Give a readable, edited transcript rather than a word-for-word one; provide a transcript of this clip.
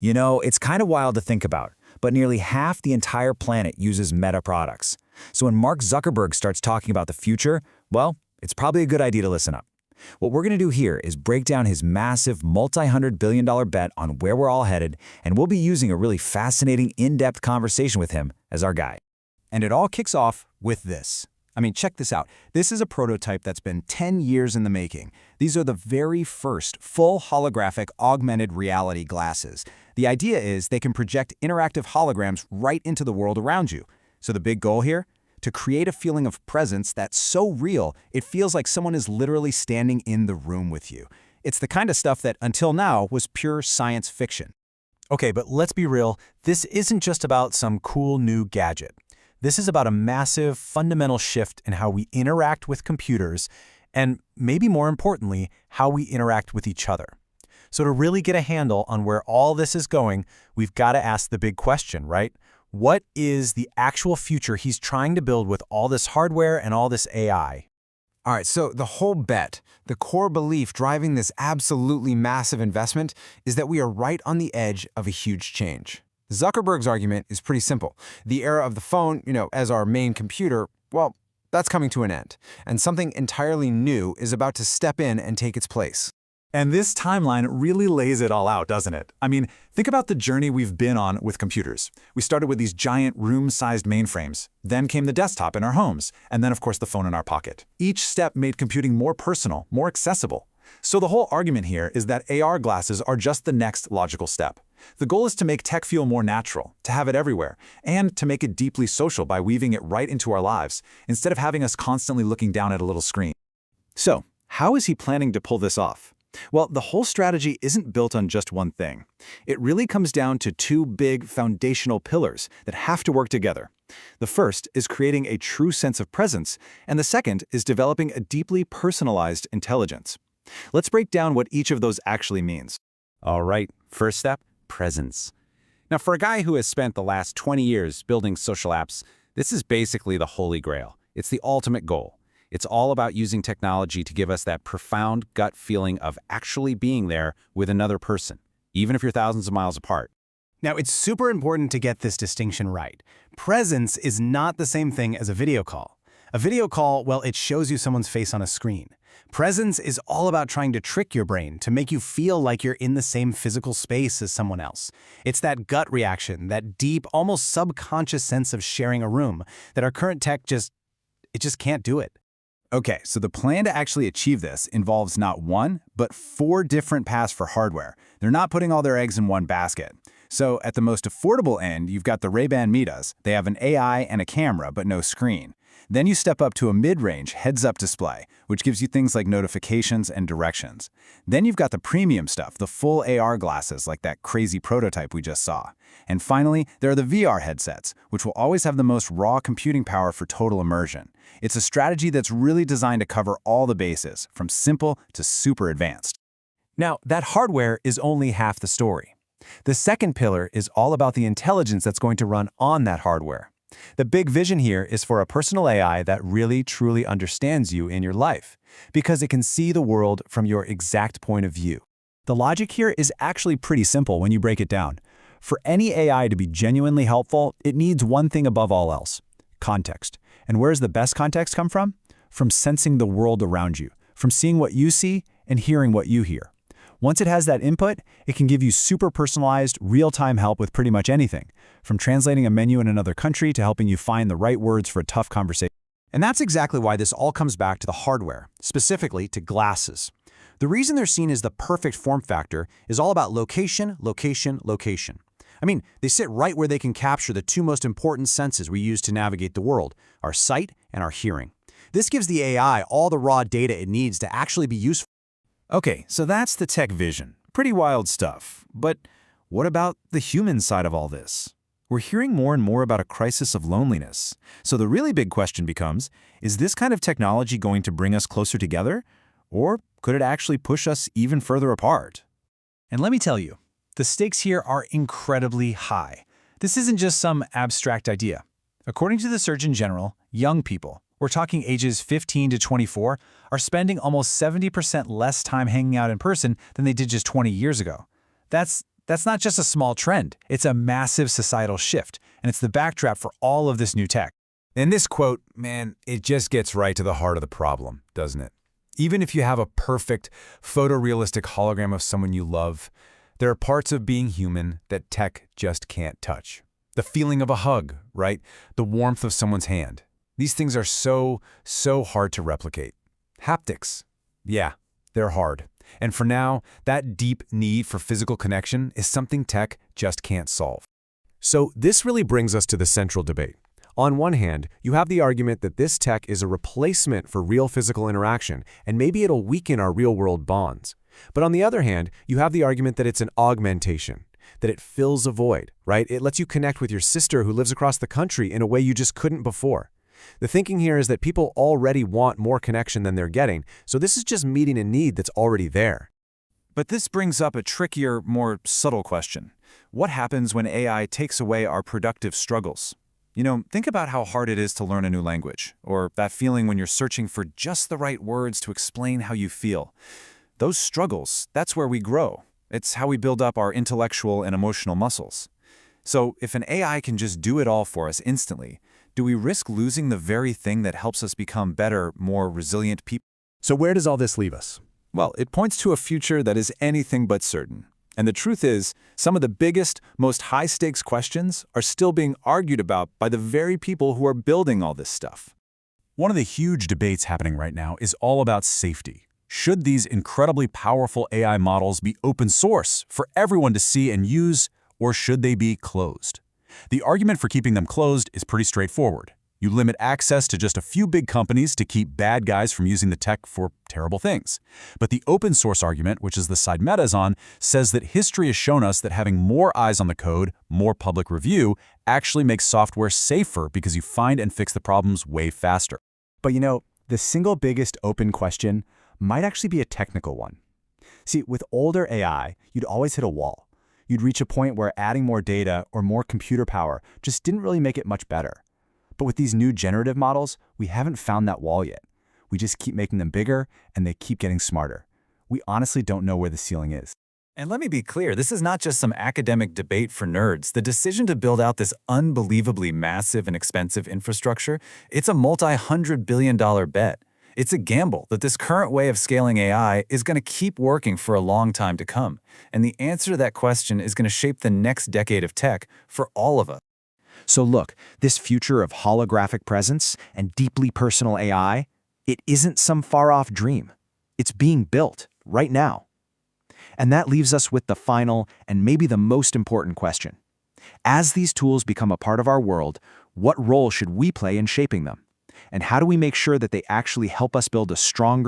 You know, it's kind of wild to think about, but nearly half the entire planet uses Meta products. So when Mark Zuckerberg starts talking about the future, well, it's probably a good idea to listen up. What we're going to do here is break down his massive multi-hundred-billion-dollar bet on where we're all headed, and we'll be using a really fascinating, in-depth conversation with him as our guide. And it all kicks off with this. I mean, check this out. This is a prototype that's been 10 years in the making. These are the very first full holographic augmented reality glasses. The idea is they can project interactive holograms right into the world around you. So the big goal here? To create a feeling of presence that's so real, it feels like someone is literally standing in the room with you. It's the kind of stuff that, until now, was pure science fiction. Okay, but let's be real. This isn't just about some cool new gadget. This is about a massive, fundamental shift in how we interact with computers and, maybe more importantly, how we interact with each other. So to really get a handle on where all this is going, we've got to ask the big question, right? What is the actual future he's trying to build with all this hardware and all this AI? All right, so the whole bet, the core belief driving this absolutely massive investment is that we are right on the edge of a huge change. Zuckerberg's argument is pretty simple. The era of the phone, as our main computer, well, that's coming to an end. And something entirely new is about to step in and take its place. And this timeline really lays it all out, doesn't it? I mean, think about the journey we've been on with computers. We started with these giant room-sized mainframes. Then came the desktop in our homes. And then, of course, the phone in our pocket. Each step made computing more personal, more accessible. So the whole argument here is that AR glasses are just the next logical step. The goal is to make tech feel more natural, to have it everywhere, and to make it deeply social by weaving it right into our lives, instead of having us constantly looking down at a little screen. So, how is he planning to pull this off? Well, the whole strategy isn't built on just one thing. It really comes down to two big foundational pillars that have to work together. The first is creating a true sense of presence, and the second is developing a deeply personalized intelligence. Let's break down what each of those actually means. All right, first step, presence. Now, for a guy who has spent the last 20 years building social apps, this is basically the holy grail. It's the ultimate goal. It's all about using technology to give us that profound gut feeling of actually being there with another person, even if you're thousands of miles apart. Now, it's super important to get this distinction right. Presence is not the same thing as a video call. A video call, well, it shows you someone's face on a screen. Presence is all about trying to trick your brain to make you feel like you're in the same physical space as someone else. It's that gut reaction, that deep, almost subconscious sense of sharing a room that our current tech just can't do it. Okay, so the plan to actually achieve this involves not one, but 4 different paths for hardware. They're not putting all their eggs in one basket. So at the most affordable end, you've got the Ray-Ban Metas. They have an AI and a camera, but no screen. Then you step up to a mid-range heads-up display, which gives you things like notifications and directions. Then you've got the premium stuff, the full AR glasses like that crazy prototype we just saw. And finally, there are the VR headsets, which will always have the most raw computing power for total immersion. It's a strategy that's really designed to cover all the bases, from simple to super advanced. Now, that hardware is only half the story. The second pillar is all about the intelligence that's going to run on that hardware. The big vision here is for a personal AI that really, truly understands you in your life, because it can see the world from your exact point of view. The logic here is actually pretty simple when you break it down. For any AI to be genuinely helpful, it needs one thing above all else: context. And where does the best context come from? From sensing the world around you, from seeing what you see and hearing what you hear. Once it has that input, it can give you super personalized, real-time help with pretty much anything, from translating a menu in another country to helping you find the right words for a tough conversation. And that's exactly why this all comes back to the hardware, specifically to glasses. The reason they're seen as the perfect form factor is all about location, location, location. I mean, they sit right where they can capture the 2 most important senses we use to navigate the world, our sight and our hearing. This gives the AI all the raw data it needs to actually be useful. Okay, so that's the tech vision. Pretty wild stuff. But what about the human side of all this? We're hearing more and more about a crisis of loneliness. So the really big question becomes, is this kind of technology going to bring us closer together? Or could it actually push us even further apart? And let me tell you, the stakes here are incredibly high. This isn't just some abstract idea. According to the Surgeon General, young people, we're talking ages 15 to 24, are spending almost 70% less time hanging out in person than they did just 20 years ago. That's That's not just a small trend. It's a massive societal shift, and it's the backdrop for all of this new tech. And this quote, man, it just gets right to the heart of the problem, doesn't it? Even if you have a perfect, photorealistic hologram of someone you love, there are parts of being human that tech just can't touch. The feeling of a hug, right? The warmth of someone's hand. These things are so hard to replicate. Haptics, yeah, they're hard. And for now, that deep need for physical connection is something tech just can't solve. So this really brings us to the central debate. On one hand, you have the argument that this tech is a replacement for real physical interaction, and maybe it'll weaken our real-world bonds. But on the other hand, you have the argument that it's an augmentation, that it fills a void, right? It lets you connect with your sister who lives across the country in a way you just couldn't before. The thinking here is that people already want more connection than they're getting, so this is just meeting a need that's already there. But this brings up a trickier, more subtle question. What happens when AI takes away our productive struggles? Think about how hard it is to learn a new language, or that feeling when you're searching for just the right words to explain how you feel. Those struggles, that's where we grow. It's how we build up our intellectual and emotional muscles. So if an AI can just do it all for us instantly, do we risk losing the very thing that helps us become better, more resilient people? So where does all this leave us? Well, it points to a future that is anything but certain. And the truth is, some of the biggest, most high-stakes questions are still being argued about by the very people who are building all this stuff. One of the huge debates happening right now is all about safety. Should these incredibly powerful AI models be open source for everyone to see and use, or should they be closed? The argument for keeping them closed is pretty straightforward. You limit access to just a few big companies to keep bad guys from using the tech for terrible things. But the open source argument, which is the side Meta is on, says that history has shown us that having more eyes on the code, more public review, actually makes software safer because you find and fix the problems way faster. But the single biggest open question might actually be a technical one. See, with older AI, you'd always hit a wall. You'd reach a point where adding more data or more computer power just didn't really make it much better. But with these new generative models, we haven't found that wall yet. We just keep making them bigger, and they keep getting smarter. We honestly don't know where the ceiling is. And let me be clear, this is not just some academic debate for nerds. The decision to build out this unbelievably massive and expensive infrastructure, it's a multi-hundred-billion-dollar bet. It's a gamble that this current way of scaling AI is going to keep working for a long time to come. And the answer to that question is going to shape the next decade of tech for all of us. So look, this future of holographic presence and deeply personal AI, it isn't some far-off dream. It's being built right now. And that leaves us with the final and maybe the most important question. As these tools become a part of our world, what role should we play in shaping them? And how do we make sure that they actually help us build a stronger,